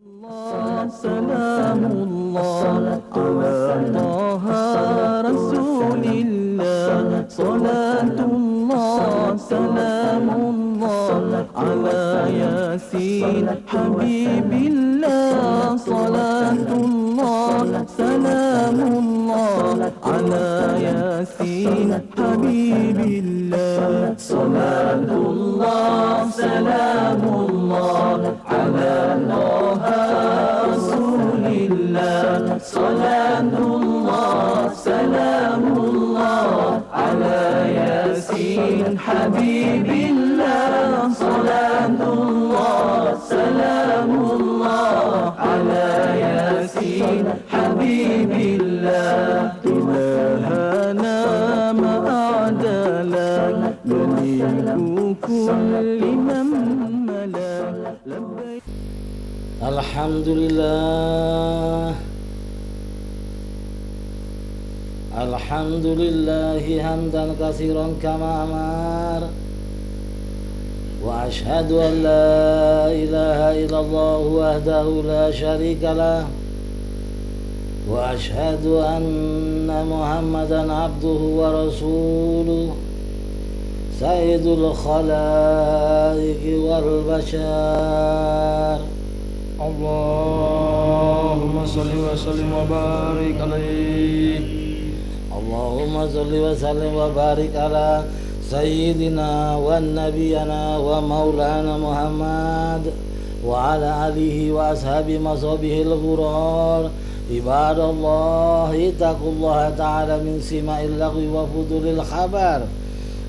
سلام الله على طه رسول الله صلاة الله سلام الله على ياسين حبيب الله صلاة الله سلام الله على ياسين حبيب الله صلاة الله سلام الله على طه رسول الله صلاة الله سلام الله على ياسين حبيب الله صلاة الله سلام الله على ياسين حبيب الله إلهنا ما أعدلك مليك كل من ملك لبيك Alhamdulillah hamdan katsiran kama amar wa ashhadu an la ilaha illallah wahdahu la syarika lah wa ashhadu anna Muhammadan abduhu wa rasuluh sayyidul khalaiqi wal bashar. Allahumma salli wa sallim wa barik alaihi. Allahumma salli wa sallim wa barik ala sayyidina wa nabiyana wa maulana Muhammad wa ala alihi wa ashabi masabihil ghurar. Ibadallahi taqullaha ta'ala min sima'il lagwi wa fudulil khabar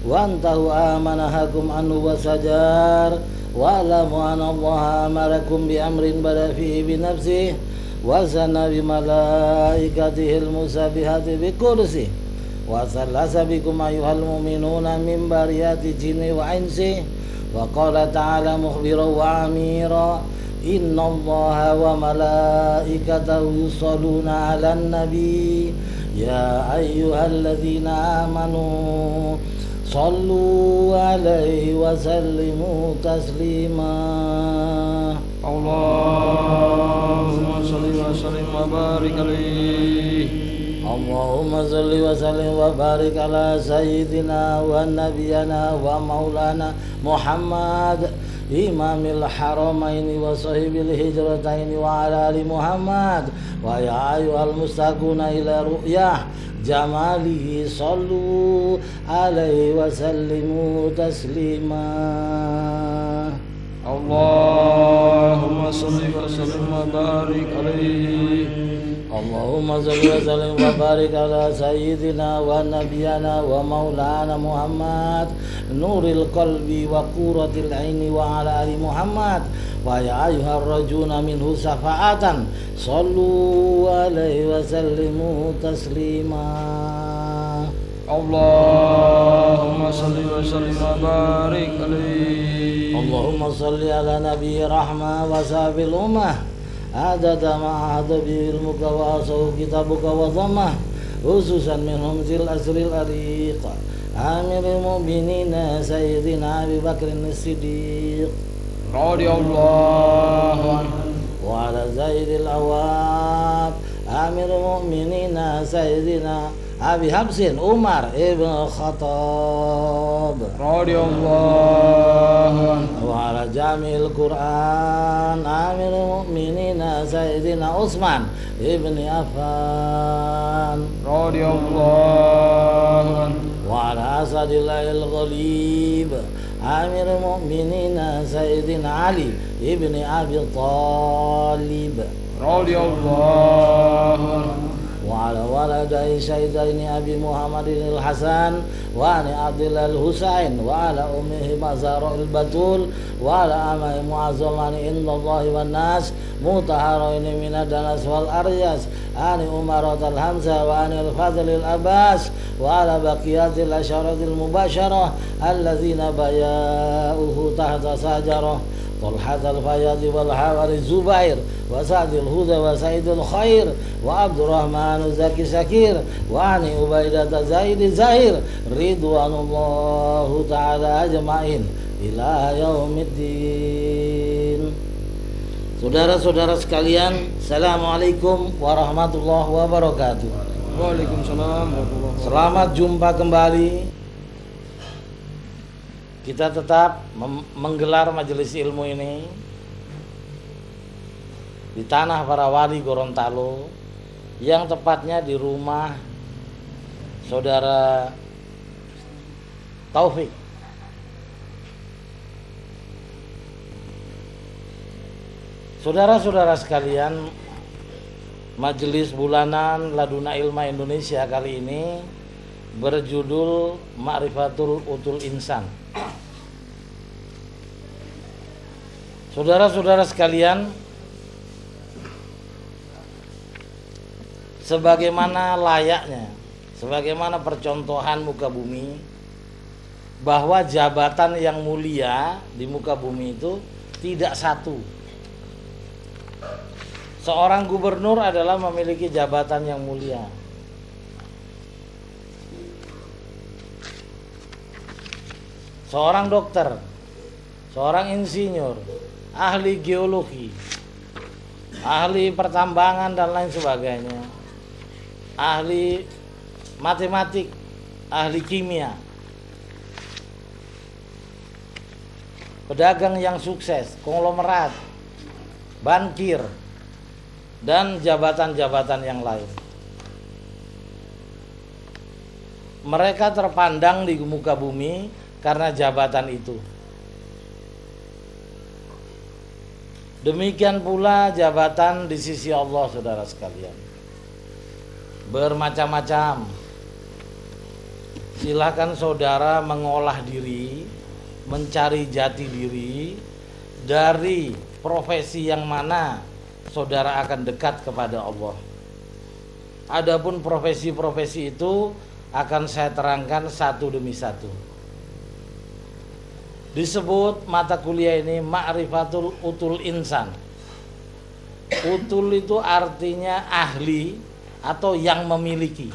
wa antahu amanahakum anhu wa sajar wa alamu anna allaha amarakum bi amrin bada fihi bi nafsih wa sana bi malaikatihil musabihati bi kursi wa salasa bikum ayuhal mu'minuna min bariyati jinni wa insi wa qala ta'ala mukhbira wa amira inna allaha wa malaikatahu yusalluna ala nabi ya ayyuhalladzina amanu sallu alaihi wa sallimu taslima. Allahumma salli wa sallim wa barik alaihi. Allahumma salli wa sallim wa barik ala sayyidina wa nabiyana wa maulana Muhammad imamil haramaini wa sahibil hijrataini wa ala ali Muhammad wa ya ayyuhal mustaquna ila ru'yah jamalihi sallu alaihi wa sallimu taslima. Allahumma salli wa sallim wa barik alaihi. Allahumma salli wa sallim wa barik ala sayyidina wa nabiyana wa maulana Muhammad nuril qalbi wa qurratil aini wa ala ali Muhammad wa ya ayyuhar rajuna minhu safa'atan sallu alaihi wa sallimu taslima. Allahumma salli wa sallim wa barik alaihi. Allahumma salli ala nabi rahmah wa sahabil ummah adada ma'ahada bi'ilmuka wa asahu kitabuka wa dhammah khususan minhum zil asril ariq amiril mu'minina sayyidina Abi Bakrin as-Siddiq radhiyallahu anhu wa ala zaidil awab amiril mu'minina sayyidina Abi Habsin Umar ibn Khattab radhiyallahu anhu wa ala jami'il Qur'an amirul mu'minina sayyidina Utsman ibn Affan radhiyallahu anhu wa ala asadillahil ghalib amirul mu'minina sayyidina Ali ibn Abi Talib radhiyallahu anhu wa ala waladai sayyidaini Abi Muhammadin al-Hasan wa ani Abdillah al-Husain wa ala ummihi Mazara al-Batul wa ala amai mu'azzamani indallahi wan nas mutahharaini minad danas wal aryas ani Umarat al-Hamzah wa ani al-Fadl al-Abbas wa ala baqiyatil asyaratil mubasharah alladzina baya'uhu tahta sajarah طلحة الفياض والحواري الزبير وسعد الهدى وسعيد الخير وعبد الرحمن زكي شكير وعن عبيدة زيد زهير رضوان الله تعالى أجمعين إلى يوم الدين. Saudara-saudara sekalian, Assalamualaikum warahmatullahi wabarakatuh. Waalaikumsalam warahmatullahi wabarakatuh. Selamat jumpa kembali. Kita tetap menggelar majelis ilmu ini di tanah para wali Gorontalo, yang tepatnya di rumah Saudara Taufik. Saudara-saudara sekalian, majelis bulanan Laduna Ilma Indonesia kali ini berjudul Ma'rifatul Utul Insan. Saudara-saudara sekalian, sebagaimana layaknya, sebagaimana percontohan muka bumi, bahwa jabatan yang mulia di muka bumi itu tidak satu. Seorang gubernur adalah memiliki jabatan yang mulia. Seorang dokter, seorang insinyur, ahli geologi, ahli pertambangan dan lain sebagainya, ahli matematik, ahli kimia, pedagang yang sukses, konglomerat, bankir, dan jabatan-jabatan yang lain. Mereka terpandang di muka bumi karena jabatan itu. Demikian pula jabatan di sisi Allah, saudara sekalian. Bermacam-macam. Silakan saudara mengolah diri, mencari jati diri dari profesi yang mana saudara akan dekat kepada Allah. Adapun profesi-profesi itu akan saya terangkan satu demi satu. Disebut mata kuliah ini Ma'rifatul Utul Insan. Utul itu artinya ahli atau yang memiliki.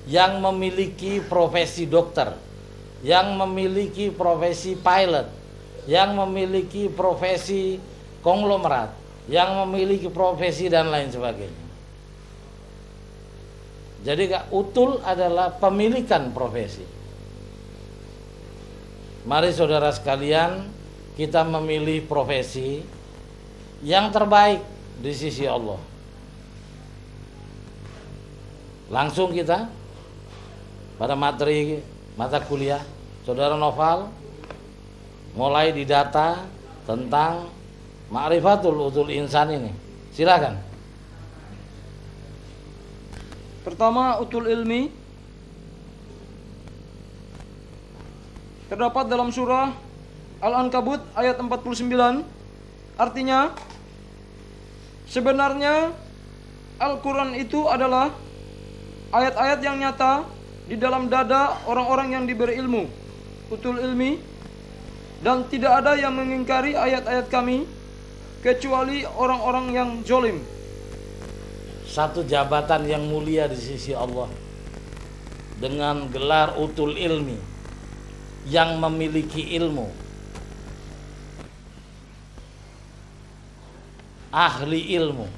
Yang memiliki profesi dokter, yang memiliki profesi pilot, yang memiliki profesi konglomerat, yang memiliki profesi dan lain sebagainya. Jadi utul adalah pemilikan profesi. Mari saudara sekalian, kita memilih profesi yang terbaik di sisi Allah. Langsung kita pada materi mata kuliah, saudara Noval mulai didata tentang Ma'rifatul Utul Insan ini. Silakan. Pertama, utul ilmi terdapat dalam surah Al-Ankabut ayat 49. Artinya, sebenarnya Al-Quran itu adalah ayat-ayat yang nyata di dalam dada orang-orang yang diberi ilmu, utul ilmi, dan tidak ada yang mengingkari ayat-ayat kami kecuali orang-orang yang zolim. Satu jabatan yang mulia di sisi Allah dengan gelar utul ilmi, yang memiliki ilmu, ahli ilmu.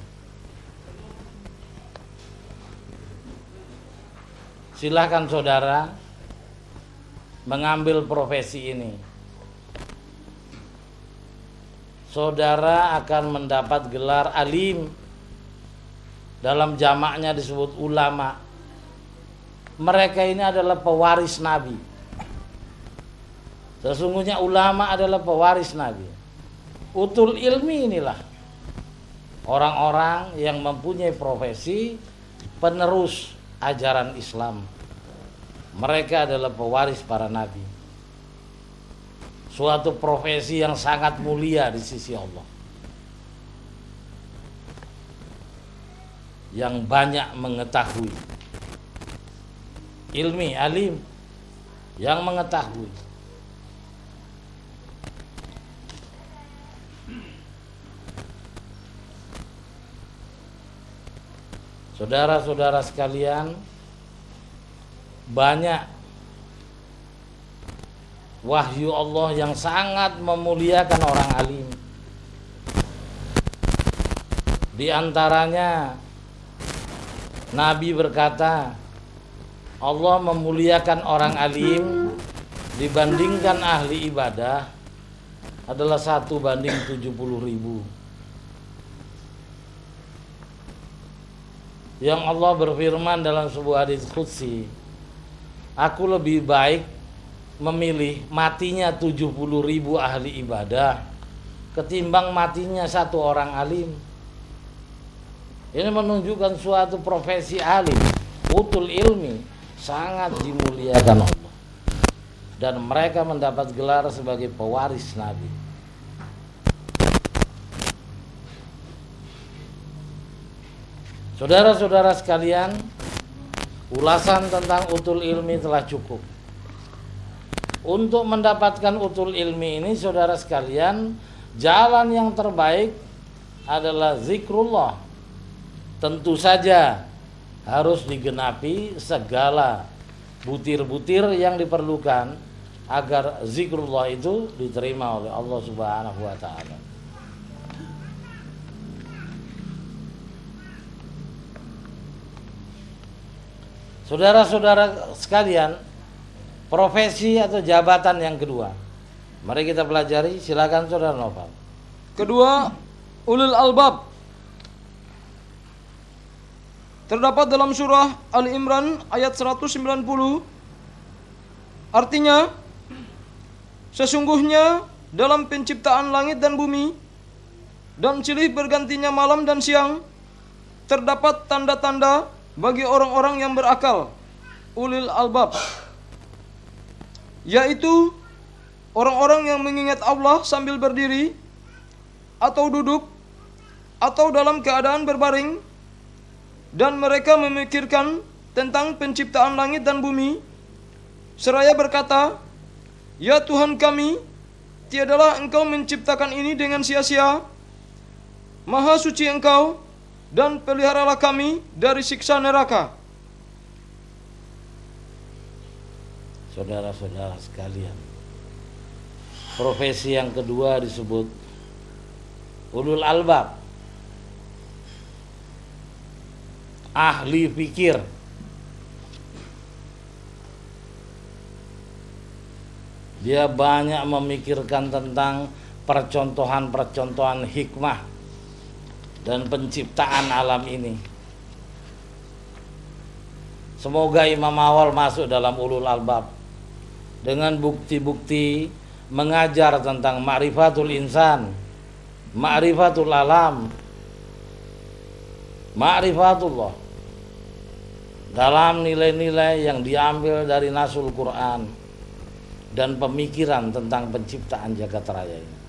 Silakan saudara mengambil profesi ini. Saudara akan mendapat gelar alim. Dalam jamaknya disebut ulama. Mereka ini adalah pewaris Nabi. Sesungguhnya ulama adalah pewaris Nabi. Utul ilmi inilah orang-orang yang mempunyai profesi penerus ajaran Islam. Mereka adalah pewaris para nabi. Suatu profesi yang sangat mulia di sisi Allah, yang banyak mengetahui, ilmi, alim, yang mengetahui. Saudara-saudara sekalian, banyak wahyu Allah yang sangat memuliakan orang alim. Di antaranya Nabi berkata, Allah memuliakan orang alim dibandingkan ahli ibadah adalah 1:70.000. Yang Allah berfirman dalam sebuah hadis qudsi, aku lebih baik memilih matinya 70.000 ahli ibadah ketimbang matinya 1 orang alim. Ini menunjukkan suatu profesi alim, utul ilmi, sangat dimuliakan Allah. Dan mereka mendapat gelar sebagai pewaris Nabi. Saudara-saudara sekalian, ulasan tentang utul ilmi telah cukup. Untuk mendapatkan utul ilmi ini, saudara sekalian, jalan yang terbaik adalah zikrullah. Tentu saja harus digenapi segala butir-butir yang diperlukan agar zikrullah itu diterima oleh Allah Subhanahu wa taala. Saudara-saudara sekalian, profesi atau jabatan yang kedua, mari kita pelajari. Silakan Saudara Noval. Kedua, ulul albab. Terdapat dalam surah Al-Imran ayat 190. Artinya, sesungguhnya dalam penciptaan langit dan bumi dan silih bergantinya malam dan siang terdapat tanda-tanda bagi orang-orang yang berakal, ulil albab, yaitu orang-orang yang mengingat Allah sambil berdiri atau duduk atau dalam keadaan berbaring, dan mereka memikirkan tentang penciptaan langit dan bumi seraya berkata, ya Tuhan kami, tiadalah Engkau menciptakan ini dengan sia-sia. Maha suci Engkau, dan peliharalah kami dari siksa neraka. Saudara-saudara sekalian, profesi yang kedua disebut ulul albab, ahli fikir. Dia banyak memikirkan tentang percontohan-percontohan hikmah dan penciptaan alam ini. Semoga Imam Awal masuk dalam ulul albab dengan bukti-bukti mengajar tentang ma'rifatul insan, ma'rifatul alam, ma'rifatullah dalam nilai-nilai yang diambil dari nasul Quran dan pemikiran tentang penciptaan jagat raya ini.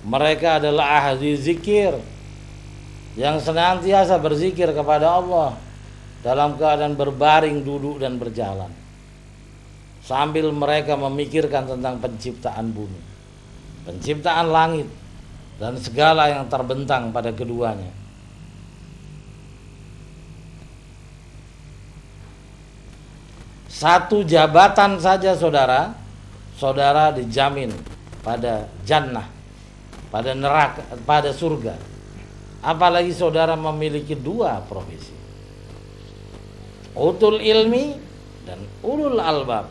Mereka adalah ahli zikir yang senantiasa berzikir kepada Allah dalam keadaan berbaring, duduk, dan berjalan, sambil mereka memikirkan tentang penciptaan bumi, penciptaan langit, dan segala yang terbentang pada keduanya. Satu jabatan saja saudara dijamin pada jannah, pada neraka, pada surga. Apalagi saudara memiliki 2 profesi, utul ilmi dan ulul albab,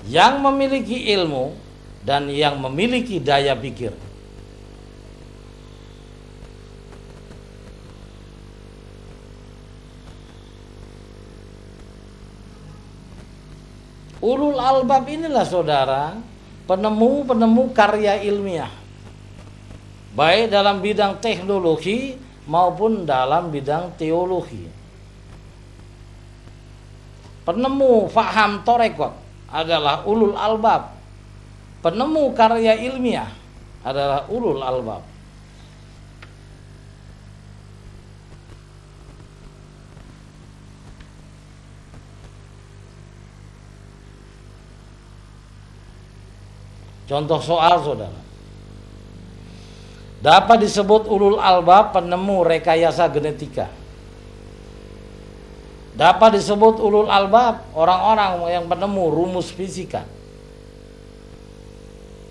yang memiliki ilmu dan yang memiliki daya pikir. Ulul albab inilah saudara penemu-penemu karya ilmiah, baik dalam bidang teknologi maupun dalam bidang teologi. Penemu faham torekot adalah ulul albab. Penemu karya ilmiah adalah ulul albab. Contoh soal saudara, dapat disebut ulul albab penemu rekayasa genetika Dapat disebut ulul albab, orang-orang yang menemu rumus fisika.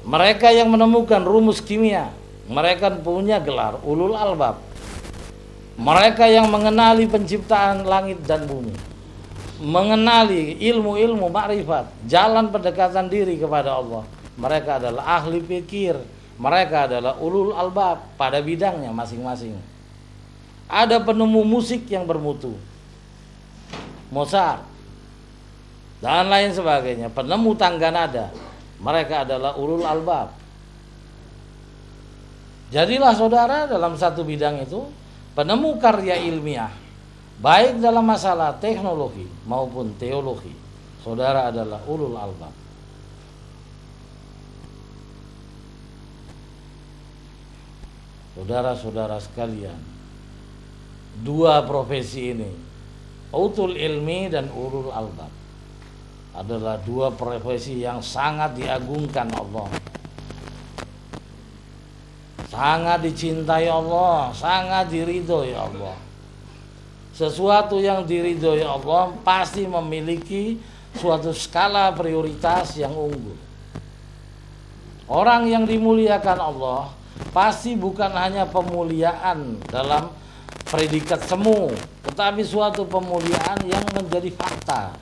Mereka yang menemukan rumus kimia, mereka punya gelar ulul albab. Mereka yang mengenali penciptaan langit dan bumi, mengenali ilmu-ilmu makrifat, jalan pendekatan diri kepada Allah. Mereka adalah ahli pikir, mereka adalah ulul albab pada bidangnya masing-masing. Ada penemu musik yang bermutu, Mozart dan lain sebagainya, penemu tangga nada, mereka adalah ulul albab. Jadilah saudara dalam satu bidang itu penemu karya ilmiah, baik dalam masalah teknologi maupun teologi, saudara adalah ulul albab. Saudara-saudara sekalian, dua profesi ini, utul ilmi dan ulul albab, adalah dua profesi yang sangat diagungkan Allah, sangat dicintai Allah, sangat diridhoi Allah. Sesuatu yang diridhoi Allah pasti memiliki suatu skala prioritas yang unggul. Orang yang dimuliakan Allah pasti bukan hanya pemuliaan dalam predikat semu, tetapi suatu pemuliaan yang menjadi fakta.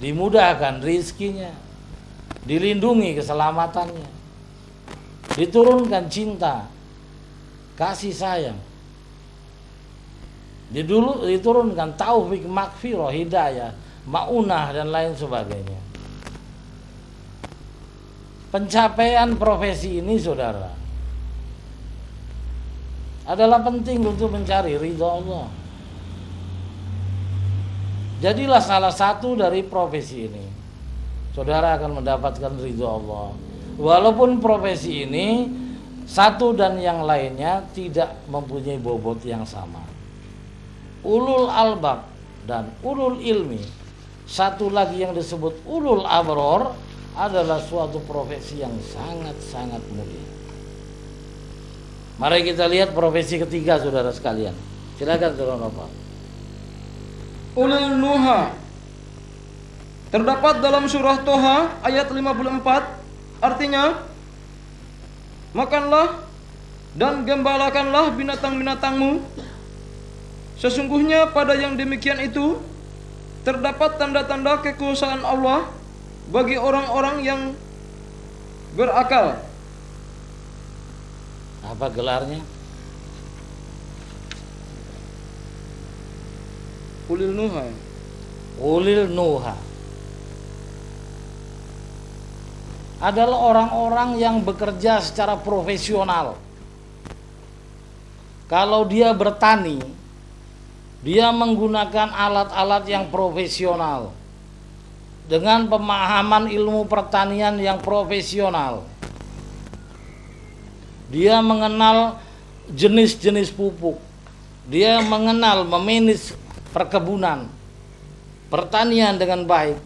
Dimudahkan rizkinya, dilindungi keselamatannya, diturunkan cinta, kasih sayang, diturunkan taufik, makfirah, hidayah, maunah dan lain sebagainya. Pencapaian profesi ini saudara adalah penting untuk mencari ridha Allah. Jadilah salah satu dari profesi ini, saudara akan mendapatkan ridha Allah. Walaupun profesi ini satu dan yang lainnya tidak mempunyai bobot yang sama. Ulul albab dan ulul ilmi, satu lagi yang disebut ulul abror, adalah suatu profesi yang sangat-sangat mulia. Mari kita lihat profesi ketiga saudara sekalian. Silakan saudara Bapak. Ulul nuha terdapat dalam surah Toha ayat 54, artinya makanlah dan gembalakanlah binatang-binatangmu. Sesungguhnya pada yang demikian itu terdapat tanda-tanda kekuasaan Allah bagi orang-orang yang berakal. Apa gelarnya? Ulil nuha. Ulil nuha adalah orang-orang yang bekerja secara profesional. Kalau dia bertani, dia menggunakan alat-alat yang profesional dengan pemahaman ilmu pertanian yang profesional. Dia mengenal jenis-jenis pupuk, dia mengenal memanage perkebunan, pertanian dengan baik.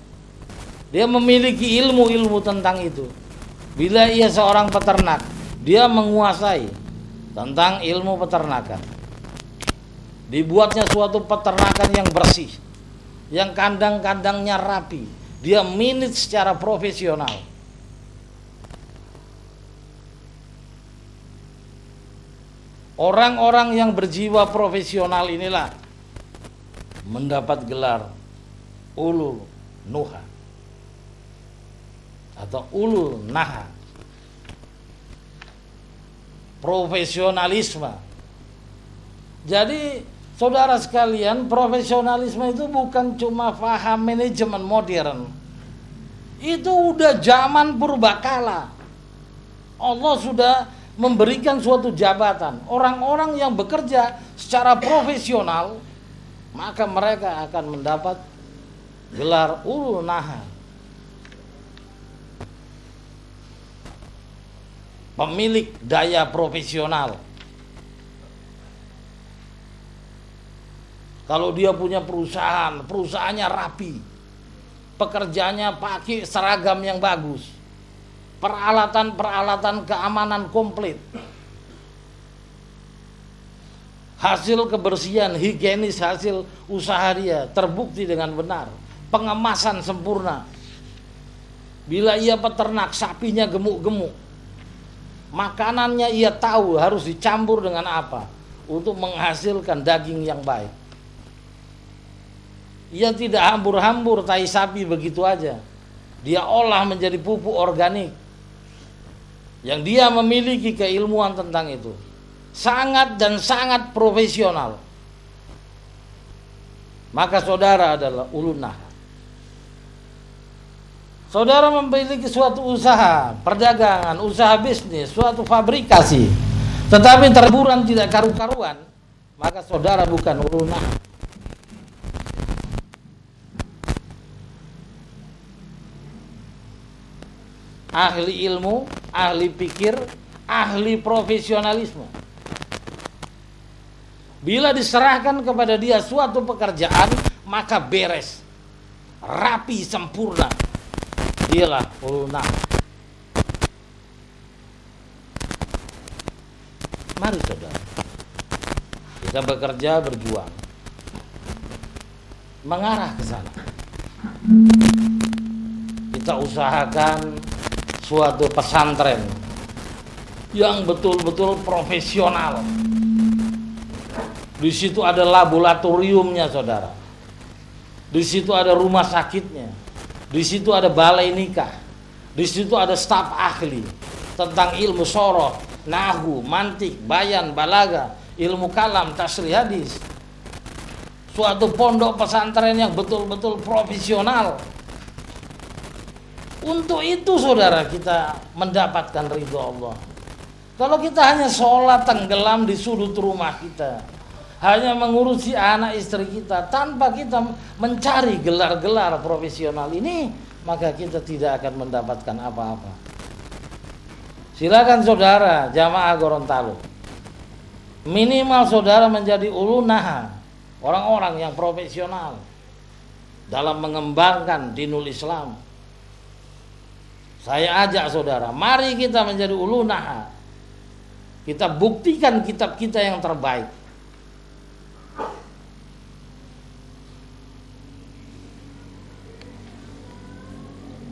Dia memiliki ilmu-ilmu tentang itu. Bila ia seorang peternak, dia menguasai tentang ilmu peternakan. Dibuatnya suatu peternakan yang bersih, yang kandang-kandangnya rapi, dia manage secara profesional. Orang-orang yang berjiwa profesional inilah mendapat gelar ulul nuha atau ulul naha. Profesionalisme. Jadi saudara sekalian, profesionalisme itu bukan cuma faham manajemen modern. Itu udah zaman purbakala. Allah sudah memberikan suatu jabatan. Orang-orang yang bekerja secara profesional, maka mereka akan mendapat gelar ulul naha. Pemilik daya profesional. Kalau dia punya perusahaan, perusahaannya rapi, pekerjaannya pakai seragam yang bagus, peralatan-peralatan keamanan komplit, hasil kebersihan, higienis hasil usaha dia terbukti dengan benar, pengemasan sempurna. Bila ia peternak, sapinya gemuk-gemuk, makanannya ia tahu harus dicampur dengan apa untuk menghasilkan daging yang baik. Ia tidak hambur-hambur tai sapi begitu aja. Dia olah menjadi pupuk organik yang dia memiliki keilmuan tentang itu. Sangat dan sangat profesional. Maka saudara adalah ulun naha. Saudara memiliki suatu usaha, perdagangan, usaha bisnis, suatu fabrikasi, tetapi terburan tidak karu-karuan, maka saudara bukan ulun naha. Ahli ilmu, ahli pikir, ahli profesionalisme. Bila diserahkan kepada dia suatu pekerjaan, maka beres, rapi, sempurna. Dialah ulun naha. Mari saudara, kita bekerja, berjuang, mengarah ke sana. Kita usahakan suatu pesantren yang betul-betul profesional. Di situ ada laboratoriumnya, saudara. Di situ ada rumah sakitnya. Di situ ada balai nikah. Di situ ada staf ahli tentang ilmu soroh, nahu, mantik, bayan, balaga, ilmu kalam, tasrih hadis. Suatu pondok pesantren yang betul-betul profesional. Untuk itu saudara kita mendapatkan ridho Allah. Kalau kita hanya sholat tenggelam di sudut rumah kita, hanya mengurusi anak istri kita tanpa kita mencari gelar-gelar profesional ini, maka kita tidak akan mendapatkan apa-apa. Silakan saudara jamaah Gorontalo, minimal saudara menjadi ulun naha, orang-orang yang profesional dalam mengembangkan dinul Islam. Saya ajak saudara, mari kita menjadi ulun naha. Kita buktikan kitab kita yang terbaik.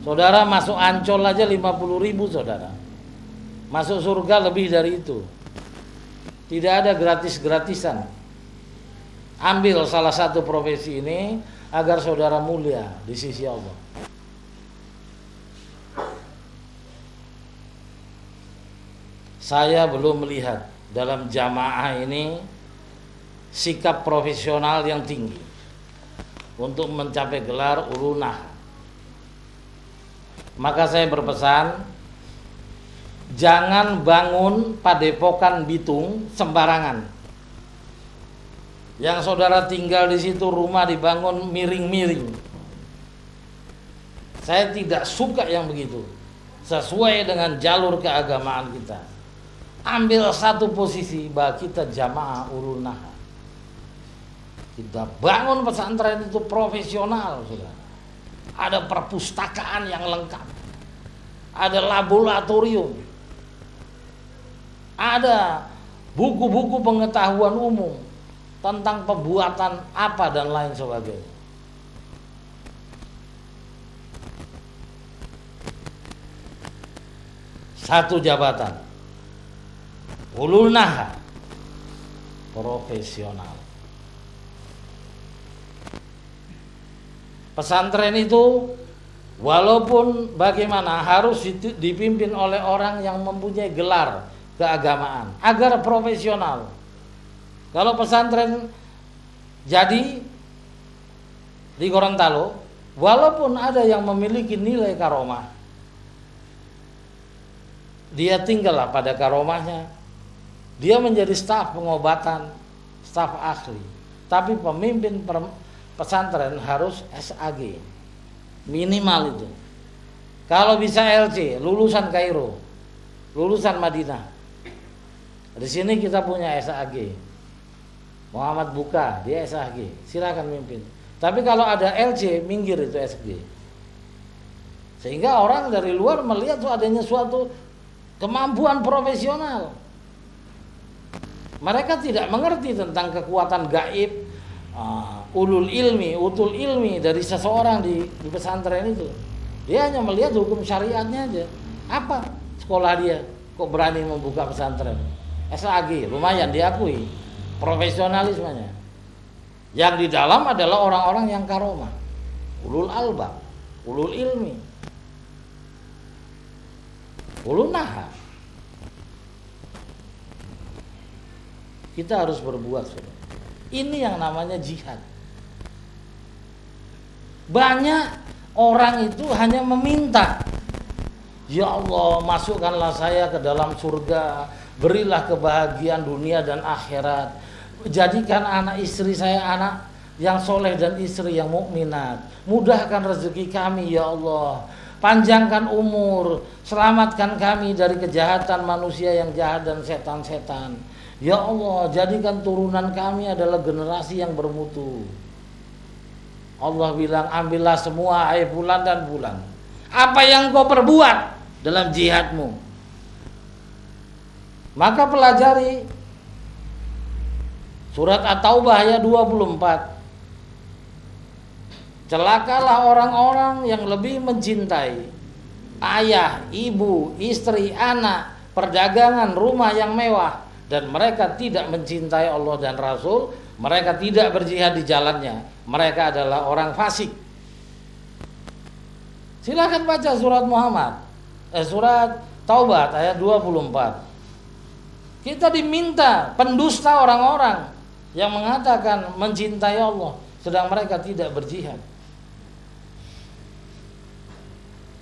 Saudara masuk Ancol aja 50.000 saudara. Masuk surga lebih dari itu. Tidak ada gratis-gratisan. Ambil salah satu profesi ini agar saudara mulia di sisi Allah. Saya belum melihat dalam jamaah ini sikap profesional yang tinggi untuk mencapai gelar ulun naha. Maka saya berpesan, jangan bangun padepokan Bitung sembarangan. Yang saudara tinggal di situ rumah dibangun miring-miring. Saya tidak suka yang begitu. Sesuai dengan jalur keagamaan kita. Ambil satu posisi bahwa kita jamaah ulun naha. Kita bangun pesantren itu profesional, saudara. Ada perpustakaan yang lengkap, ada laboratorium, ada buku-buku pengetahuan umum tentang pembuatan apa dan lain sebagainya. Satu jabatan ulun naha profesional. Pesantren itu walaupun bagaimana harus dipimpin oleh orang yang mempunyai gelar keagamaan agar profesional. Kalau pesantren jadi di Gorontalo, walaupun ada yang memiliki nilai karomah, dia tinggallah pada karomahnya. Dia menjadi staf pengobatan, staf ahli. Tapi pemimpin pesantren harus SAG minimal itu. Kalau bisa LC, lulusan Kairo, lulusan Madinah. Di sini kita punya SAG. Muhammad Buka, dia SAG, silakan mimpin. Tapi kalau ada LC, minggir itu SG. Sehingga orang dari luar melihat tuh adanya suatu kemampuan profesional. Mereka tidak mengerti tentang kekuatan gaib, utul ilmi dari seseorang di pesantren itu. Dia hanya melihat hukum syariatnya aja. Apa sekolah dia kok berani membuka pesantren? SAG lumayan diakui profesionalismenya. Yang di dalam adalah orang-orang yang karomah, ulul albab, ulul ilmi, ulul naha. Kita harus berbuat, saudara. Ini yang namanya jihad. Banyak orang itu hanya meminta, ya Allah, masukkanlah saya ke dalam surga, berilah kebahagiaan dunia dan akhirat, jadikan anak istri saya anak yang soleh dan istri yang mukminat, mudahkan rezeki kami ya Allah, panjangkan umur, selamatkan kami dari kejahatan manusia yang jahat dan setan-setan. Ya Allah, jadikan turunan kami adalah generasi yang bermutu. Allah bilang, ambillah semua hai bulan dan bulan. Apa yang kau perbuat dalam jihadmu? Maka pelajari surat At-Taubah ayat 24. Celakalah orang-orang yang lebih mencintai ayah, ibu, istri, anak, perdagangan, rumah yang mewah, dan mereka tidak mencintai Allah dan Rasul, mereka tidak berjihad di jalannya, mereka adalah orang fasik. Silakan baca surat surat Taubat ayat 24. Kita diminta pendusta orang-orang yang mengatakan mencintai Allah, sedang mereka tidak berjihad.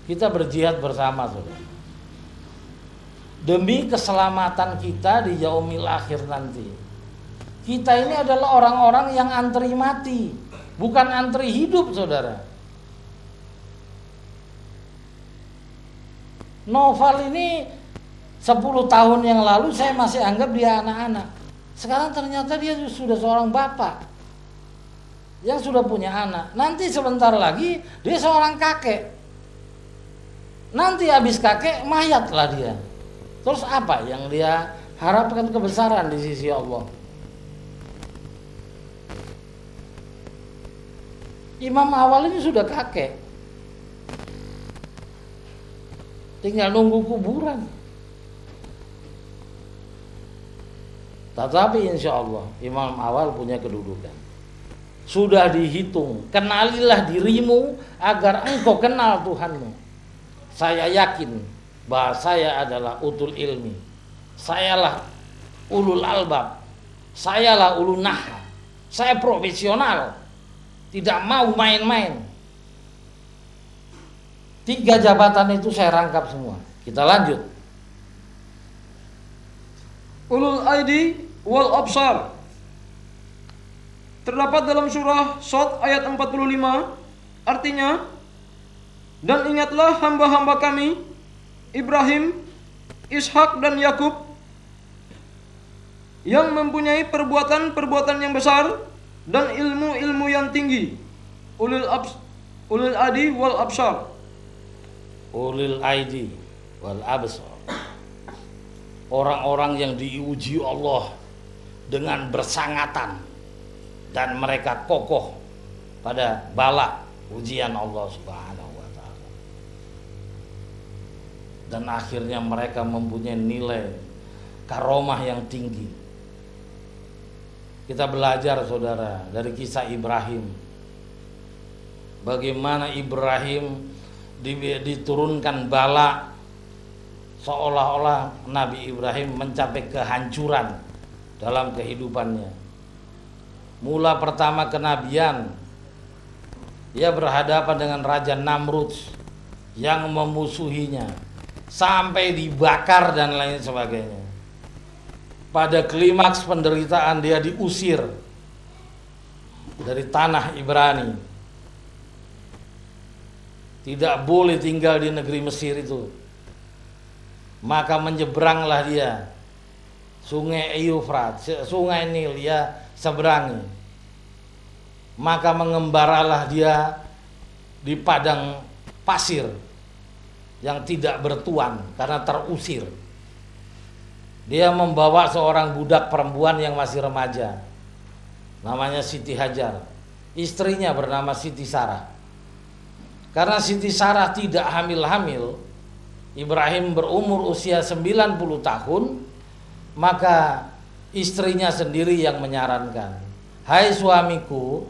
Kita berjihad bersama, saudara, demi keselamatan kita di yaumil akhir nanti. Kita ini adalah orang-orang yang antri mati, bukan antri hidup, saudara. Noval ini 10 tahun yang lalu saya masih anggap dia anak-anak. Sekarang ternyata dia sudah seorang bapak yang sudah punya anak. Nanti sebentar lagi dia seorang kakek. Nanti habis kakek mayatlah dia. Terus apa yang dia harapkan kebesaran di sisi Allah? Imam awal ini sudah kakek, tinggal nunggu kuburan. Tetapi insya Allah imam awal punya kedudukan. Sudah dihitung. Kenalilah dirimu agar engkau kenal Tuhanmu. Saya yakin bahwa saya adalah utul ilmi, sayalah ulul albab, sayalah ulul naha. Saya profesional, tidak mau main-main. 3 jabatan itu saya rangkap semua. Kita lanjut. Ulul aidi wal absar terdapat dalam surah Shad ayat 45. Artinya, dan ingatlah hamba-hamba kami Ibrahim, Ishak dan Yakub yang mempunyai perbuatan-perbuatan yang besar dan ilmu-ilmu yang tinggi. Ulul aidi wal absar. Ulul aidi wal absar, orang-orang yang diuji Allah dengan bersangatan dan mereka kokoh pada bala ujian Allah Subhanahu wa taala. Dan akhirnya mereka mempunyai nilai karomah yang tinggi. Kita belajar, saudara, dari kisah Ibrahim. Bagaimana Ibrahim diturunkan bala, seolah-olah Nabi Ibrahim mencapai kehancuran dalam kehidupannya. Mula pertama kenabian, ia berhadapan dengan Raja Namrud yang memusuhinya sampai dibakar dan lain sebagainya. Pada klimaks penderitaan dia diusir dari tanah Ibrani. Tidak boleh tinggal di negeri Mesir itu. Maka menyeberanglah dia Sungai Eufrat, Sungai Nil, dia seberangi. Maka mengembaralah dia di padang pasir yang tidak bertuan karena terusir. Dia membawa seorang budak perempuan yang masih remaja, namanya Siti Hajar. Istrinya bernama Siti Sarah. Karena Siti Sarah tidak hamil-hamil, Ibrahim berumur usia 90 tahun, maka istrinya sendiri yang menyarankan, "Hai suamiku,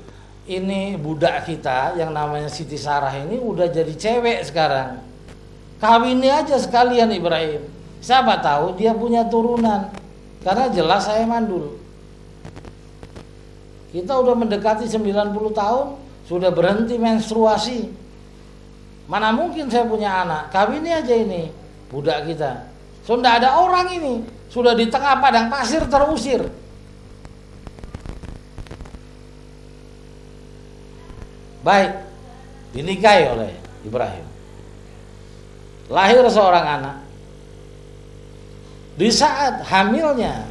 ini budak kita yang namanya Siti Sarah ini udah jadi cewek sekarang. Kawini aja sekalian Ibrahim. Siapa tahu dia punya turunan. Karena jelas saya mandul. Kita udah mendekati 90 tahun, sudah berhenti menstruasi. Mana mungkin saya punya anak? Kawini aja ini budak kita. Sudah ada orang ini, sudah di tengah padang pasir terusir." Baik, dinikahi oleh Ibrahim. Lahir seorang anak. Di saat hamilnya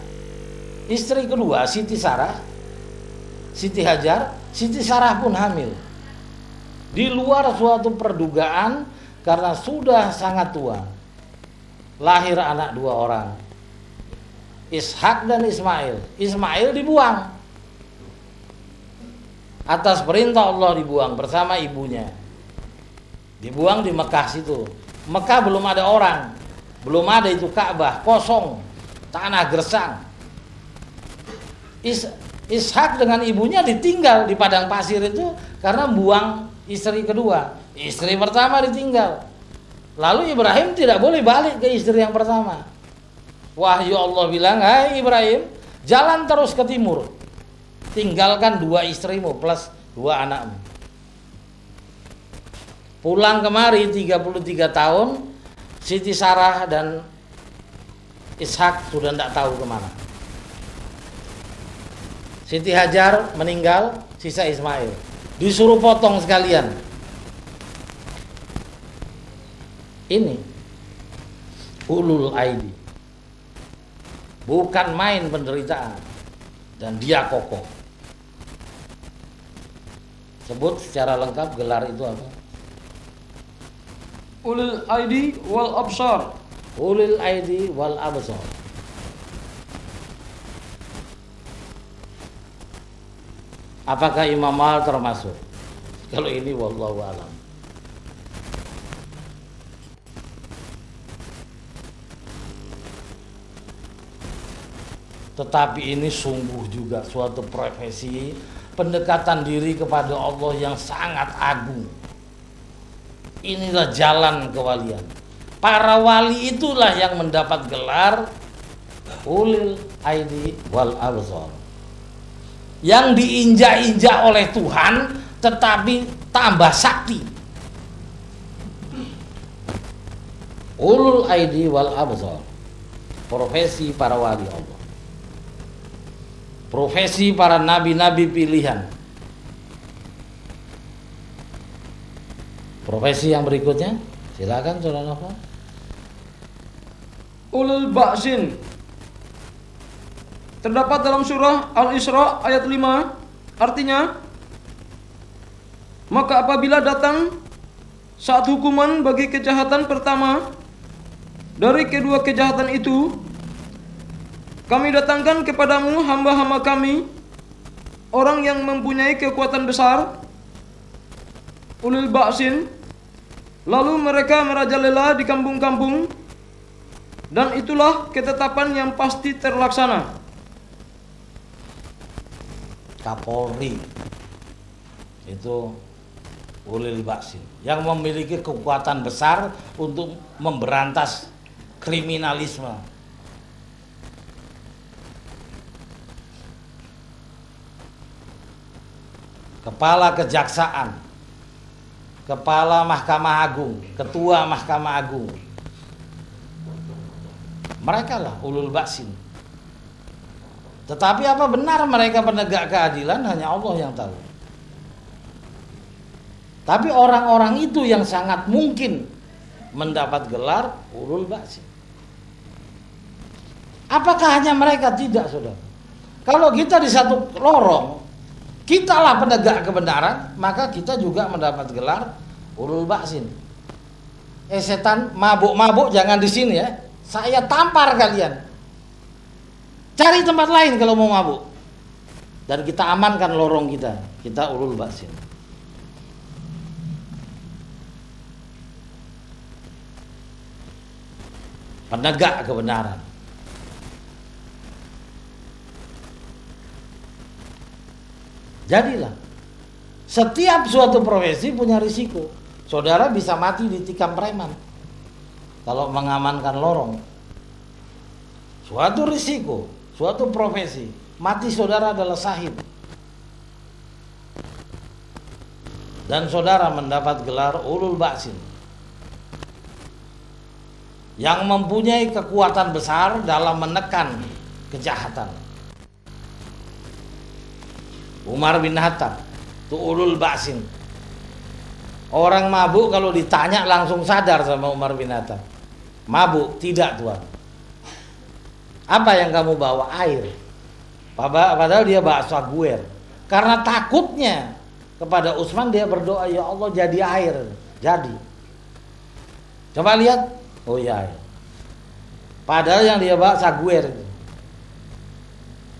istri kedua, Siti Sarah, Siti Hajar, Siti Sarah pun hamil. Di luar suatu perdugaan karena sudah sangat tua. Lahir anak dua orang, Ishak dan Ismail. Ismail dibuang. Atas perintah Allah dibuang bersama ibunya. Dibuang di Mekah situ. Mekah belum ada orang, belum ada itu Ka'bah, kosong, tanah gersang. Ishak dengan ibunya ditinggal di padang pasir itu karena buang istri kedua. Istri pertama ditinggal. Lalu Ibrahim tidak boleh balik ke istri yang pertama. Wahyu Allah bilang, "Hai Ibrahim, jalan terus ke timur. Tinggalkan dua istrimu plus dua anakmu." Pulang kemari 33 tahun, Siti Sarah dan Ishak sudah tidak tahu kemana. Siti Hajar meninggal, sisa Ismail. Disuruh potong sekalian. Ini ulul aidi. Bukan main penderitaan. Dan dia kokoh. Sebut secara lengkap gelar itu apa? Ulul aidi wal absar. Ulul aidi wal absar. Apakah Imam Al termasuk? Kalau ini wallahu alam. Tetapi ini sungguh juga suatu profesi pendekatan diri kepada Allah yang sangat agung. Inilah jalan kewalian. Para wali itulah yang mendapat gelar ulil aidi wal absar. Yang diinjak-injak oleh Tuhan tetapi tambah sakti. Ulul aidi wal absar. Profesi para wali Allah. Profesi para nabi-nabi pilihan. Profesi yang berikutnya, silakan Saudara Nova. Ulul ba'sin. Terdapat dalam surah Al-Isra ayat 5, artinya, maka apabila datang saat hukuman bagi kejahatan pertama dari kedua kejahatan itu, kami datangkan kepadamu hamba-hamba kami, orang yang mempunyai kekuatan besar, ulil ba'sin, lalu mereka merajalela di kampung-kampung, dan itulah ketetapan yang pasti terlaksana. Kapolri itu ulil ba'sin yang memiliki kekuatan besar untuk memberantas kriminalisme. Kepala Kejaksaan, Kepala Mahkamah Agung, Ketua Mahkamah Agung. Mereka lah ulul ba'sin. Tetapi apa benar mereka penegak keadilan? Hanya Allah yang tahu. Tapi orang-orang itu yang sangat mungkin mendapat gelar ulul ba'sin. Apakah hanya mereka? Tidak, saudara. Kalau kita di satu lorong, kitalah penegak kebenaran, maka kita juga mendapat gelar ulul ba'sin. Setan, mabuk-mabuk jangan di sini ya. Saya tampar kalian. Cari tempat lain kalau mau mabuk. Dan kita amankan lorong kita. Kita ulul ba'sin. Penegak kebenaran. Jadilah setiap suatu profesi punya risiko. Saudara bisa mati ditikam preman kalau mengamankan lorong. Suatu risiko, suatu profesi, mati saudara adalah syahid. Dan saudara mendapat gelar ulul ba'sin, yang mempunyai kekuatan besar dalam menekan kejahatan. Umar bin Khattab itu ulul ba'sin. Orang mabuk kalau ditanya langsung sadar sama Umar bin Khattab. Mabuk? Tidak, Tuan. Apa yang kamu bawa? Air. Padahal dia bawa saguer. Karena takutnya kepada Utsman, dia berdoa, ya Allah jadi air. Jadi. Coba lihat. Oh iya. Padahal yang dia bawa saguer.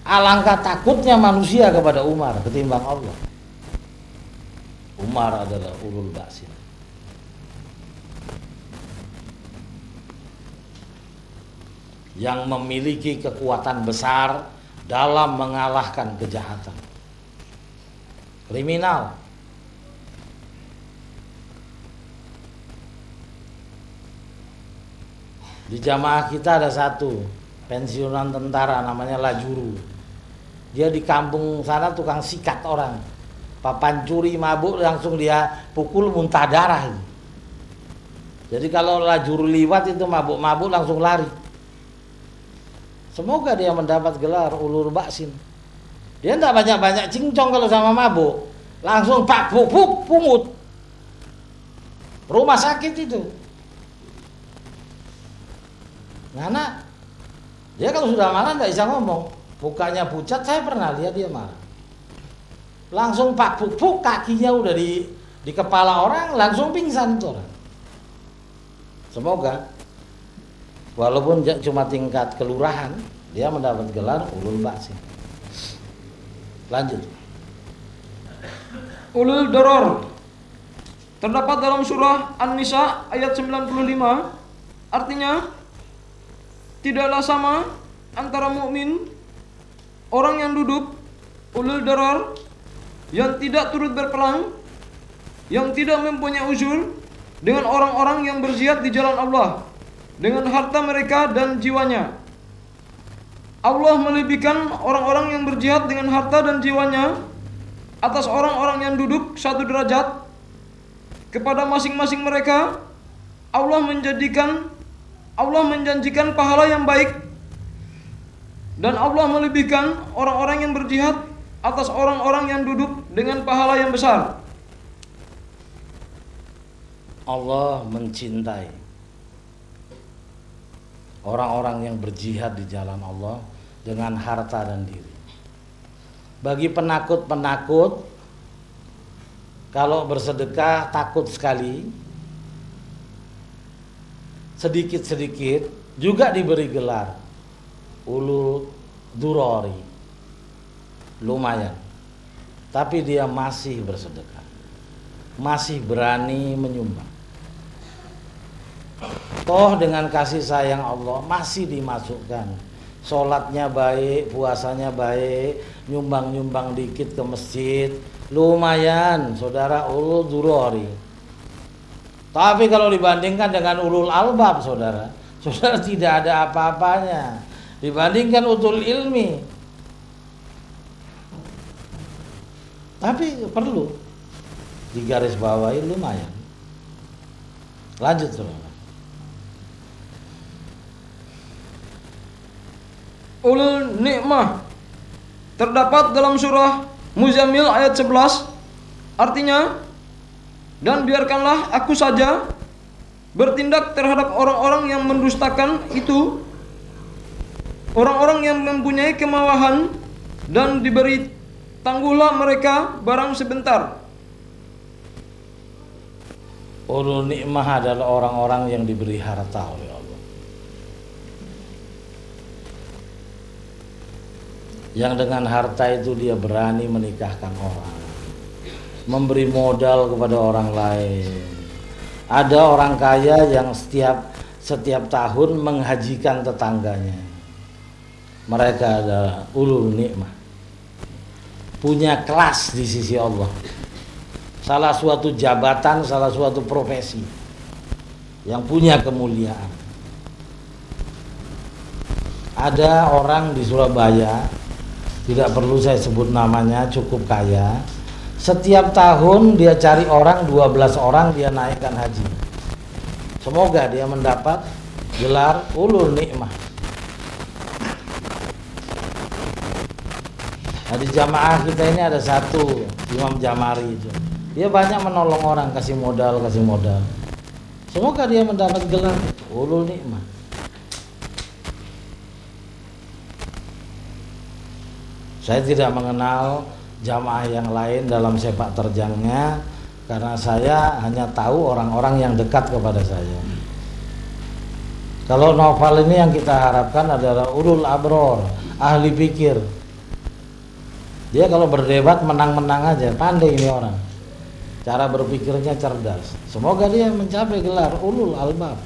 Alangkah takutnya manusia kepada Umar ketimbang Allah. Umar adalah ulul ba'sin. Yang memiliki kekuatan besar dalam mengalahkan kejahatan. Kriminal. Di jamaah kita ada satu pensiunan tentara namanya Lajuru. Dia di kampung sana tukang sikat orang. Papan curi mabuk langsung dia pukul muntah darah. Jadi kalau Lajuru liwat itu mabuk-mabuk langsung lari. Semoga dia mendapat gelar ulul ba'sin. Dia tidak banyak-banyak cincong kalau sama mabuk. Langsung pak buk pungut. Rumah sakit itu. Karena dia kalau sudah marah tidak bisa ngomong. Mukanya pucat, saya pernah lihat dia marah. Langsung pak buk kakinya udah di kepala orang, langsung pingsan tuh orang. Semoga walaupun cuma tingkat kelurahan, dia mendapat gelar ulul ba'sin. Lanjut. Ulul doror terdapat dalam surah An-Nisa ayat 95. Artinya, tidaklah sama antara mukmin, orang yang duduk ulul doror, yang tidak turut berperang, yang tidak mempunyai uzur, dengan orang-orang yang berjihad di jalan Allah dengan harta mereka dan jiwanya. Allah melebihkan orang-orang yang berjihad dengan harta dan jiwanya atas orang-orang yang duduk satu derajat. Kepada masing-masing mereka Allah menjanjikan pahala yang baik, dan Allah melebihkan orang-orang yang berjihad atas orang-orang yang duduk dengan pahala yang besar. Allah mencintai orang-orang yang berjihad di jalan Allah dengan harta dan diri. Bagi penakut-penakut, kalau bersedekah takut sekali, sedikit-sedikit juga diberi gelar ulul durori. Lumayan. Tapi dia masih bersedekah, masih berani menyumbang. Toh dengan kasih sayang Allah masih dimasukkan. Sholatnya baik, puasanya baik, nyumbang-nyumbang dikit ke masjid, lumayan saudara ulul durori. Tapi kalau dibandingkan dengan ulul albab saudara tidak ada apa-apanya. Dibandingkan utul ilmi. Tapi perlu digarisbawahi, lumayan. Lanjut saudara. Ulul nikmah terdapat dalam surah Muzammil ayat 11. Artinya, dan biarkanlah aku saja bertindak terhadap orang-orang yang mendustakan itu, orang-orang yang mempunyai kemawahan, dan diberi tangguhlah mereka barang sebentar. Ulul nikmah adalah orang-orang yang diberi harta oleh Allah. yang dengan harta itu dia berani menikahkan orang, memberi modal kepada orang lain. Ada orang kaya yang setiap tahun menghajikan tetangganya. Mereka adalah ulul nikmah, punya kelas di sisi Allah, salah suatu jabatan, salah suatu profesi yang punya kemuliaan. Ada orang di Surabaya, tidak perlu saya sebut namanya, cukup kaya. Setiap tahun dia cari orang, 12 orang dia naikkan haji. Semoga dia mendapat gelar ulul nikmah. Nah, di jamaah kita ini ada satu Imam Jamari itu. Dia banyak menolong orang, kasih modal. Semoga dia mendapat gelar ulul nikmah. Saya tidak mengenal jamaah yang lain dalam sepak terjangnya, karena saya hanya tahu orang-orang yang dekat kepada saya. Kalau novel ini yang kita harapkan adalah ulul abror, ahli pikir. Dia kalau berdebat menang-menang aja, pandai ini orang. Cara berpikirnya cerdas. Semoga dia mencapai gelar ulul albab.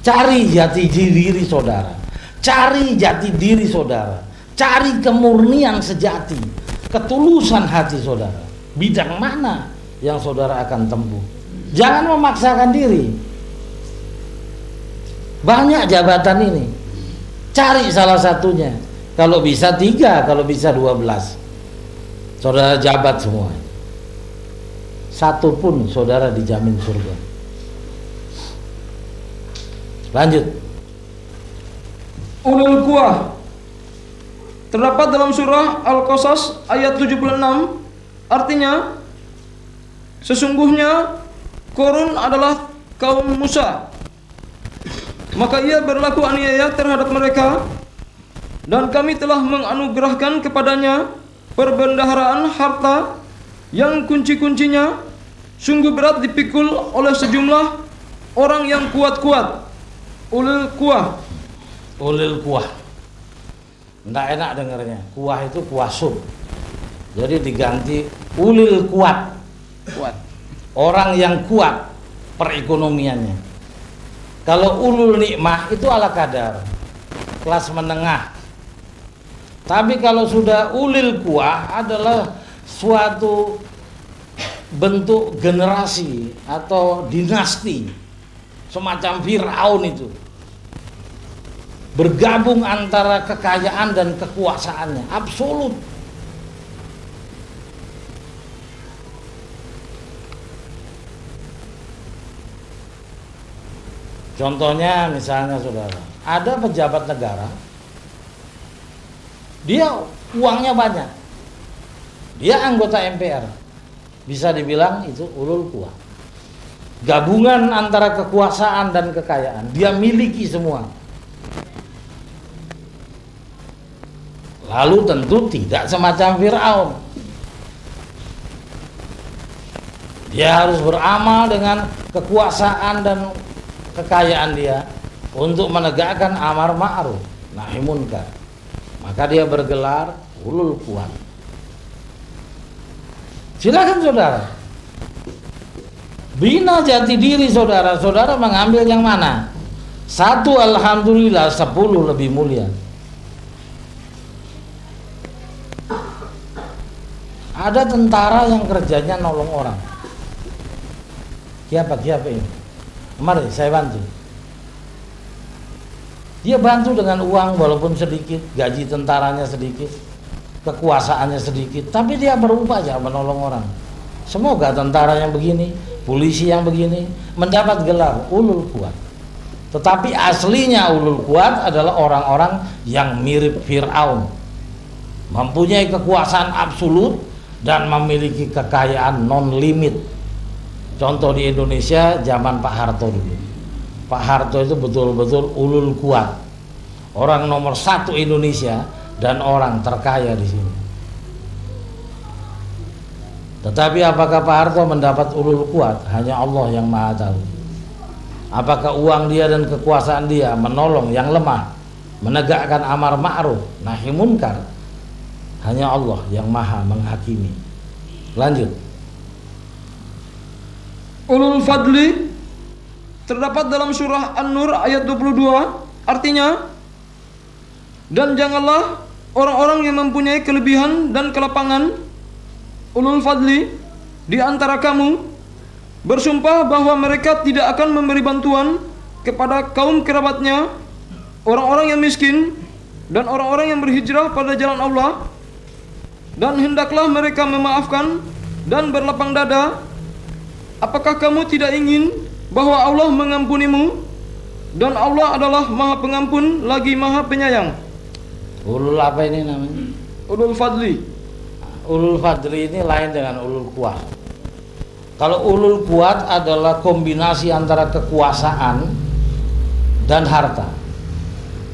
Cari jati diri saudara. Cari jati diri saudara. Cari kemurnian sejati, ketulusan hati saudara. Bidang mana yang saudara akan tempuh? Jangan memaksakan diri. Banyak jabatan ini. Cari salah satunya. Kalau bisa 3, kalau bisa 12. Saudara jabat semua. Satu pun saudara dijamin surga. Lanjut. Ulul quwah terdapat dalam surah Al-Qasas ayat 76. Artinya, sesungguhnya Qarun adalah kaum Musa, maka ia berlaku aniaya terhadap mereka, dan kami telah menganugerahkan kepadanya perbendaharaan harta yang kunci-kuncinya sungguh berat dipikul oleh sejumlah orang yang kuat-kuat. Ulul quwah. Ulul quwah. Nggak enak dengarnya. Kuah itu kuah sup. Jadi diganti ulil kuat. Orang yang kuat perekonomiannya. Kalau ulul nikmah itu ala kadar, kelas menengah. Tapi kalau sudah ulil kuah adalah suatu bentuk generasi atau dinasti, semacam Fir'aun itu. Bergabung antara kekayaan dan kekuasaannya, absolut. Contohnya misalnya saudara, ada pejabat negara, dia uangnya banyak, dia anggota MPR, bisa dibilang itu ulul quwah. Gabungan antara kekuasaan dan kekayaan, dia miliki semua. Lalu tentu tidak semacam Fir'aun. Dia harus beramal dengan kekuasaan dan kekayaan dia untuk menegakkan amar ma'ruf nahi munkar. Maka dia bergelar ulul quwah. Silakan saudara, bina jati diri saudara. Saudara mengambil yang mana? 1 alhamdulillah, 10 lebih mulia. Ada tentara yang kerjanya nolong orang. Siapa ini? Mari saya bantu. Dia bantu dengan uang walaupun sedikit, gaji tentaranya sedikit, kekuasaannya sedikit, tapi dia berupaya menolong orang. Semoga tentara yang begini, polisi yang begini mendapat gelar ulul quwah. Tetapi aslinya ulul quwah adalah orang-orang yang mirip Fir'aun, mempunyai kekuasaan absolut dan memiliki kekayaan non limit. Contoh di Indonesia zaman Pak Harto dulu. Pak Harto itu betul-betul ulul quwah, orang nomor 1 Indonesia dan orang terkaya di sini. Tetapi apakah Pak Harto mendapat ulul quwah? Hanya Allah yang Maha tahu. Apakah uang dia dan kekuasaan dia menolong yang lemah? menegakkan amar ma'ruf nahi munkar, hanya Allah yang maha menghakimi. Lanjut. Ulul fadli terdapat dalam surah An-Nur ayat 22, artinya, dan janganlah orang-orang yang mempunyai kelebihan dan kelapangan, ulul fadli, di antara kamu bersumpah bahwa mereka tidak akan memberi bantuan kepada kaum kerabatnya, orang-orang yang miskin dan orang-orang yang berhijrah pada jalan Allah, dan hendaklah mereka memaafkan dan berlapang dada. Apakah kamu tidak ingin bahwa Allah mengampunimu, dan Allah adalah Maha Pengampun lagi Maha Penyayang? Ulul apa ini namanya? Ulul fadli. Ulul fadli ini lain dengan ulul kuat. Kalau ulul kuat adalah kombinasi antara kekuasaan dan harta.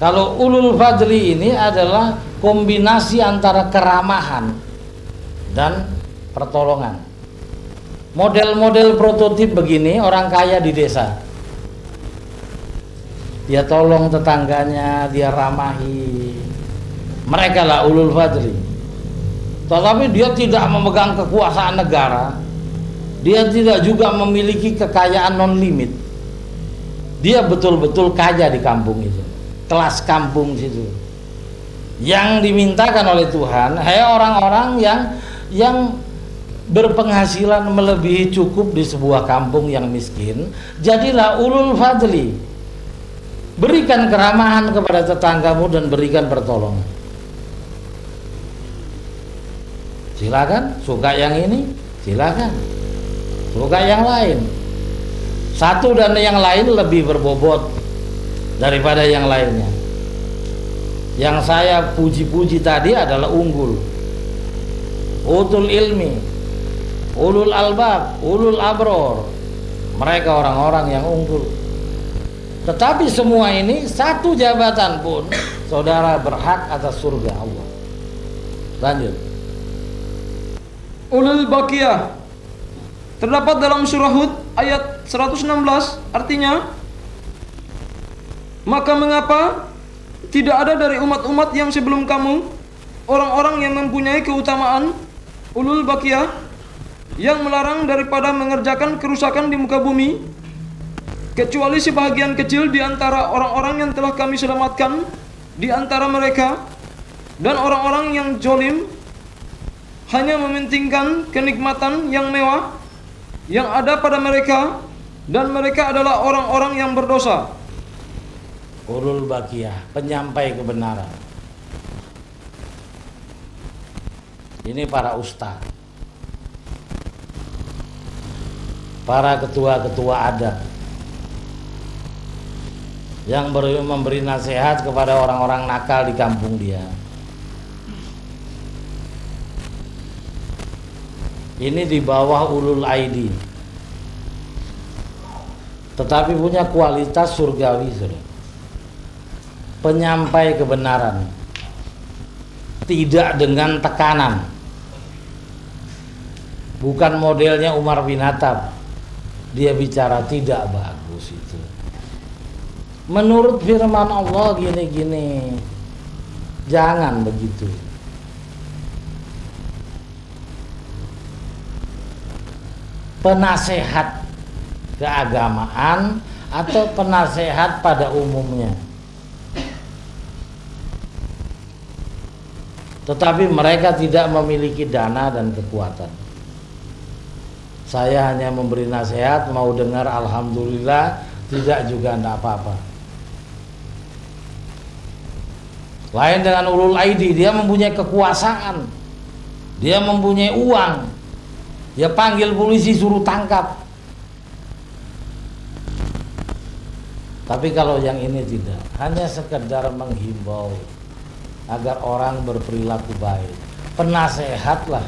Kalau ulul fadli ini adalah kombinasi antara keramahan dan pertolongan. Model-model prototip begini orang kaya di desa. Dia tolong tetangganya, dia ramahi. Mereka lah ulul fadli. Tetapi dia tidak memegang kekuasaan negara. Dia tidak juga memiliki kekayaan non limit. Dia betul-betul kaya di kampung itu, kelas kampung situ. Yang dimintakan oleh Tuhan, hai orang-orang yang berpenghasilan melebihi cukup di sebuah kampung yang miskin, jadilah ulul fadli. Berikan keramahan kepada tetanggamu dan berikan pertolongan. Silakan, suka yang ini, silakan. Suka yang lain. Satu dan yang lain lebih berbobot daripada yang lainnya. Yang saya puji-puji tadi adalah unggul. Utul ilmi, ulul albab, ulul abror. Mereka orang-orang yang unggul. Tetapi semua ini satu jabatan pun saudara berhak atas surga Allah. Lanjut. Ulul baqiyah terdapat dalam surah Hud ayat 116, artinya, maka mengapa tidak ada dari umat-umat yang sebelum kamu orang-orang yang mempunyai keutamaan ulul baqiyah yang melarang daripada mengerjakan kerusakan di muka bumi, kecuali sebahagian kecil di antara orang-orang yang telah kami selamatkan di antara mereka, dan orang-orang yang zalim hanya mementingkan kenikmatan yang mewah yang ada pada mereka, dan mereka adalah orang-orang yang berdosa. Ulul baqiyah, penyampai kebenaran. Ini para ustaz, para ketua-ketua adat yang memberi nasihat kepada orang-orang nakal di kampung dia. Ini di bawah ulul aidi, tetapi punya kualitas surgawi, saudara. Penyampai kebenaran, tidak dengan tekanan. Bukan modelnya Umar bin Khattab. Dia bicara tidak bagus itu. Menurut firman Allah gini-gini. Jangan begitu. Penasehat keagamaan atau penasehat pada umumnya. Tetapi mereka tidak memiliki dana dan kekuatan. Saya hanya memberi nasihat, mau dengar alhamdulillah, tidak juga tidak apa-apa. Lain dengan ulul aidi, dia mempunyai kekuasaan, dia mempunyai uang, dia panggil polisi suruh tangkap. Tapi kalau yang ini tidak, hanya sekedar menghimbau agar orang berperilaku baik. Penasehatlah,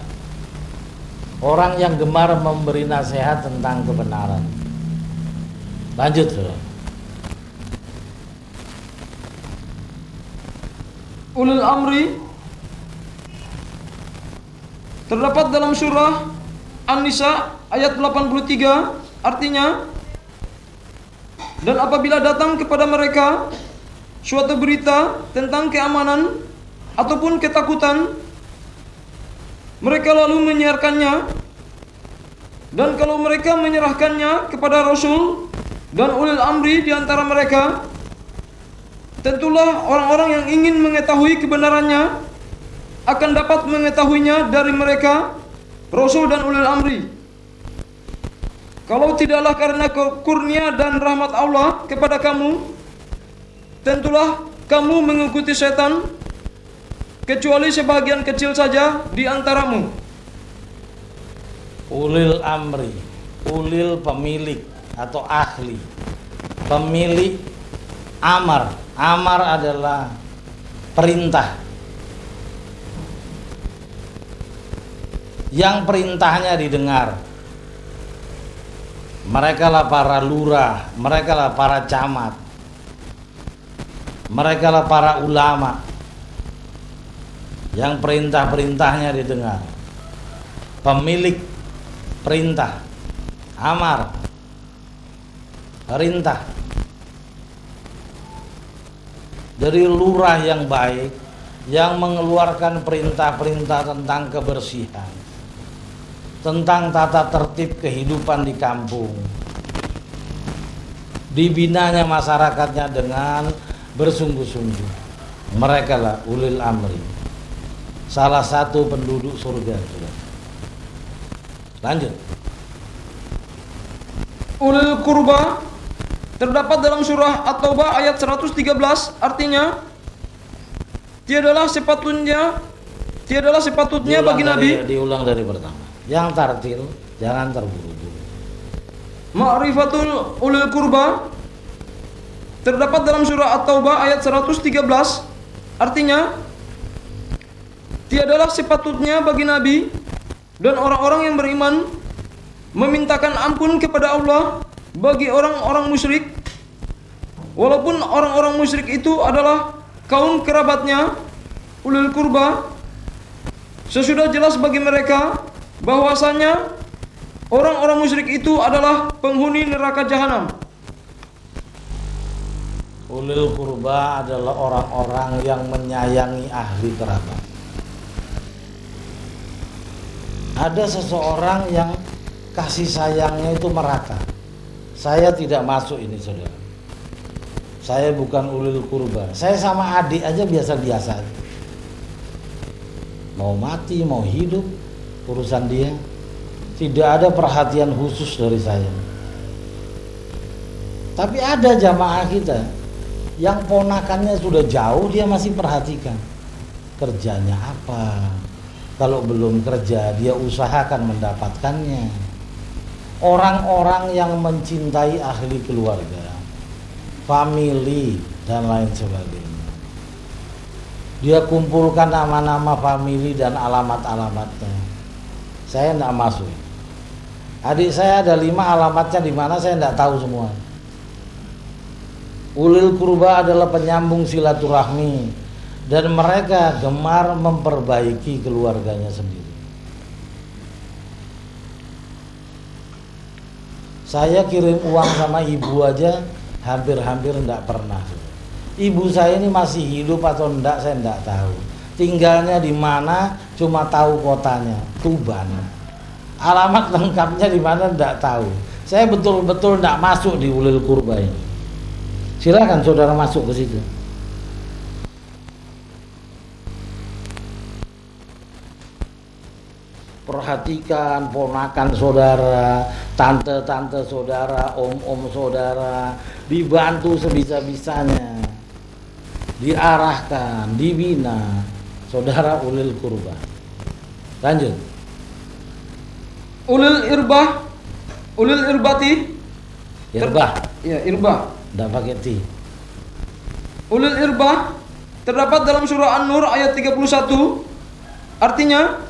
orang yang gemar memberi nasihat tentang kebenaran. Lanjut, saudara. Ulul amri terdapat dalam surah An-Nisa ayat 83, artinya, dan apabila datang kepada mereka suatu berita tentang keamanan ataupun ketakutan, mereka lalu menyiarkannya, dan kalau mereka menyerahkannya kepada Rasul dan ulil amri di antara mereka, tentulah orang-orang yang ingin mengetahui kebenarannya akan dapat mengetahuinya dari mereka, Rasul dan ulil amri. Kalau tidaklah karena kurnia dan rahmat Allah kepada kamu, tentulah kamu mengikuti setan, kecuali sebagian kecil saja di antaramu. Ulil amri, ulil pemilik atau ahli, pemilik amar. Amar adalah perintah, yang perintahnya didengar. Mereka lah para lurah, mereka lah para camat, mereka lah para ulama, yang perintah-perintahnya didengar. Pemilik perintah, amar, perintah. Dari lurah yang baik, yang mengeluarkan perintah-perintah tentang kebersihan, tentang tata tertib kehidupan di kampung, dibinanya masyarakatnya dengan bersungguh-sungguh. Mereka lah ulil amri, salah satu penduduk surga. Lanjut. Ulil kurba terdapat dalam surah At-Taubah ayat 113, artinya tiadalah sepatutnya bagi Nabi. Diulang dari pertama. Yang tartil, jangan terburu-buru. Ma'rifatul ulil kurba terdapat dalam surah At-Taubah ayat 113, artinya tiadalah sepatutnya bagi Nabi dan orang-orang yang beriman memintakan ampun kepada Allah bagi orang-orang musyrik, walaupun orang-orang musyrik itu adalah kaum kerabatnya ulil kurba, sesudah jelas bagi mereka bahwasanya orang-orang musyrik itu adalah penghuni neraka jahanam. Ulil kurba adalah orang-orang yang menyayangi ahli kerabat. Ada seseorang yang kasih sayangnya itu merata. Saya tidak masuk ini, saudara. Saya bukan ulil kurba. Saya sama adik aja biasa-biasa. Mau mati, mau hidup, urusan dia. Tidak ada perhatian khusus dari saya. Tapi ada jamaah kita yang ponakannya sudah jauh, dia masih perhatikan. Kerjanya apa? Kalau belum kerja, dia usahakan mendapatkannya. Orang-orang yang mencintai ahli keluarga, famili, dan lain sebagainya. Dia kumpulkan nama-nama famili dan alamat-alamatnya. Saya tidak masuk. Adik saya ada 5 alamatnya di mana saya tidak tahu semua. Ulil kurba adalah penyambung silaturahmi, dan mereka gemar memperbaiki keluarganya sendiri. Saya kirim uang sama ibu aja hampir-hampir enggak pernah. Ibu saya ini masih hidup atau enggak saya enggak tahu. Tinggalnya di mana cuma tahu kotanya, Tuban. Alamat lengkapnya di mana enggak tahu. Saya betul-betul enggak masuk di ulil kurba ini. Silakan saudara masuk ke situ. Perhatikan ponakan saudara, tante-tante saudara, om-om saudara, dibantu sebisa-bisanya, diarahkan, dibina, saudara ulil kurba. Lanjut. Ulil irbah, ulil irbati. Irbah. Ya, irbah. Tidak pakai ti. Ulil irbah terdapat dalam surah An-Nur ayat 31, artinya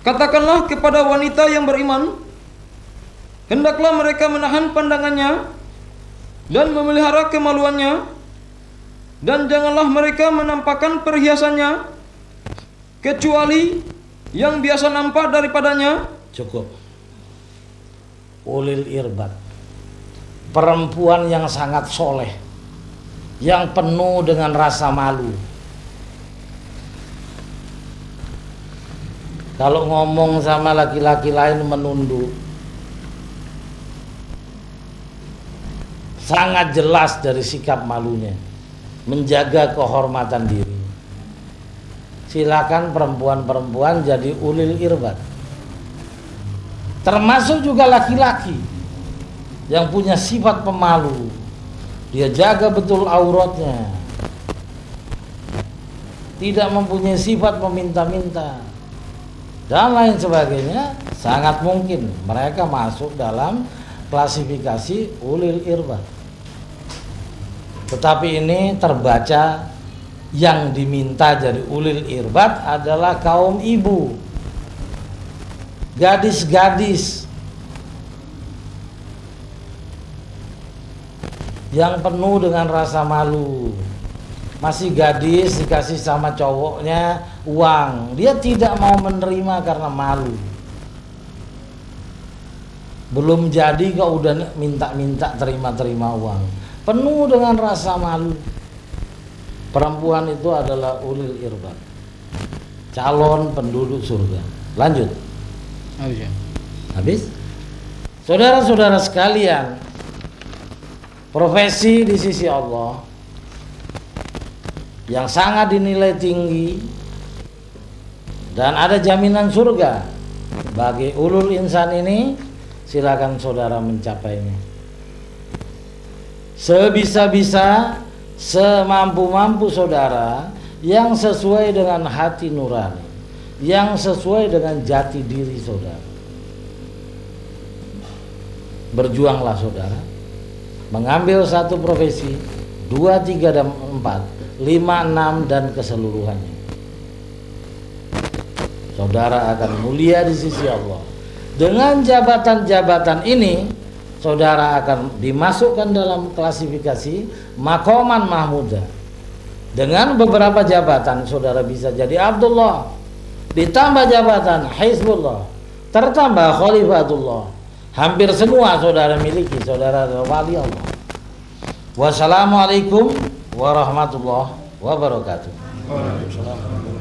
katakanlah kepada wanita yang beriman, hendaklah mereka menahan pandangannya dan memelihara kemaluannya, dan janganlah mereka menampakkan perhiasannya kecuali yang biasa nampak daripadanya. Cukup. Ulil irbat, perempuan yang sangat soleh, yang penuh dengan rasa malu. Kalau ngomong sama laki-laki lain menunduk, sangat jelas dari sikap malunya, menjaga kehormatan diri. Silakan perempuan-perempuan jadi ulil irbat, termasuk juga laki-laki yang punya sifat pemalu. Dia jaga betul auratnya, tidak mempunyai sifat meminta-minta dan lain sebagainya. Sangat mungkin mereka masuk dalam klasifikasi ulil irbat. Tetapi ini terbaca yang diminta jadi ulil irbat adalah kaum ibu, gadis-gadis yang penuh dengan rasa malu. Masih gadis, dikasih sama cowoknya uang, dia tidak mau menerima karena malu. Belum jadi kok udah minta-minta terima-terima uang, penuh dengan rasa malu. Perempuan itu adalah ulil irbat, calon penduduk surga. Lanjut. Habis? Saudara-saudara sekalian, profesi di sisi Allah yang sangat dinilai tinggi dan ada jaminan surga bagi ulul insan ini, silakan saudara mencapainya. Sebisa-bisa, semampu-mampu saudara, yang sesuai dengan hati nurani, yang sesuai dengan jati diri saudara. Berjuanglah saudara, mengambil satu profesi, 2, 3, dan 4, 5, 6 dan keseluruhannya. Saudara akan mulia di sisi Allah. Dengan jabatan-jabatan ini, saudara akan dimasukkan dalam klasifikasi maqaman mahmudah. Dengan beberapa jabatan saudara bisa jadi Abdullah, ditambah jabatan Hizbullah, tertambah Khalifatullah. Hampir semua saudara miliki, saudara adalah wali Allah. Wassalamualaikum warahmatullahi wabarakatuh. Waalaikumsalam.